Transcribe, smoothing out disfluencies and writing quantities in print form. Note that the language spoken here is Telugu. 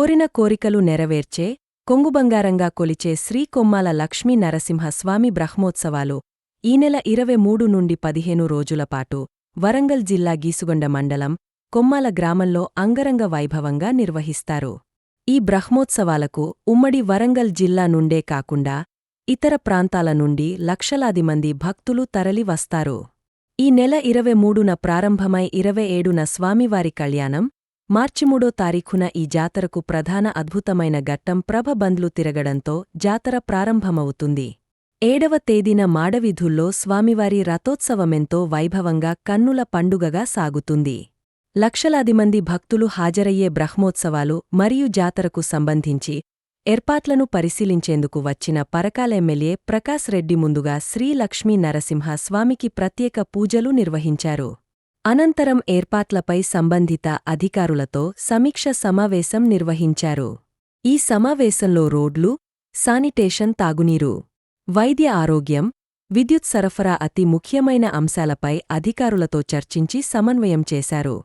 కోరిన కోరికలు నెరవేర్చే కొంగుబంగారంగా కొలిచే శ్రీ కొమ్మాల లక్ష్మీ నరసింహస్వామి బ్రహ్మోత్సవాలు ఈ నెల 23 నుండి 15 రోజులపాటు వరంగల్ జిల్లా గీసుగొండ మండలం కొమ్మాల గ్రామంలో అంగరంగ వైభవంగా నిర్వహిస్తారు. ఈ బ్రహ్మోత్సవాలకు ఉమ్మడి వరంగల్ జిల్లా నుండే కాకుండా ఇతర ప్రాంతాల నుండి లక్షలాది మంది భక్తులు తరలి వస్తారు. ఈ నెల 23న ప్రారంభమై 27న స్వామివారి కళ్యాణం, మార్చి 3వ తారీఖున ఈ జాతరకు ప్రధాన అద్భుతమైన ఘట్టం ప్రభబంద్లు తిరగడంతో జాతర ప్రారంభమవుతుంది. 7వ తేదీన మాడవీధుల్లో స్వామివారి రథోత్సవమెంతో వైభవంగా కన్నుల పండుగగా సాగుతుంది. లక్షలాది మంది భక్తులు హాజరయ్యే బ్రహ్మోత్సవాలు మరియు జాతరకు సంబంధించి ఏర్పాట్లను పరిశీలించేందుకు వచ్చిన పరకాల ఎమ్మెల్యే ప్రకాశ్ రెడ్డి ముందుగా శ్రీ లక్ష్మీ నరసింహ స్వామికి ప్రత్యేక పూజలు నిర్వహించారు. అనంతరం ఏర్పాట్లపై సంబంధిత అధికారులతో సమీక్ష సమావేశం నిర్వహించారు. ఈ సమావేశంలో రోడ్లు, శానిటేషన్, తాగునీరు, వైద్య ఆరోగ్యం, విద్యుత్ సరఫరా అతి ముఖ్యమైన అంశాలపై అధికారులతో చర్చించి సమన్వయం చేశారు.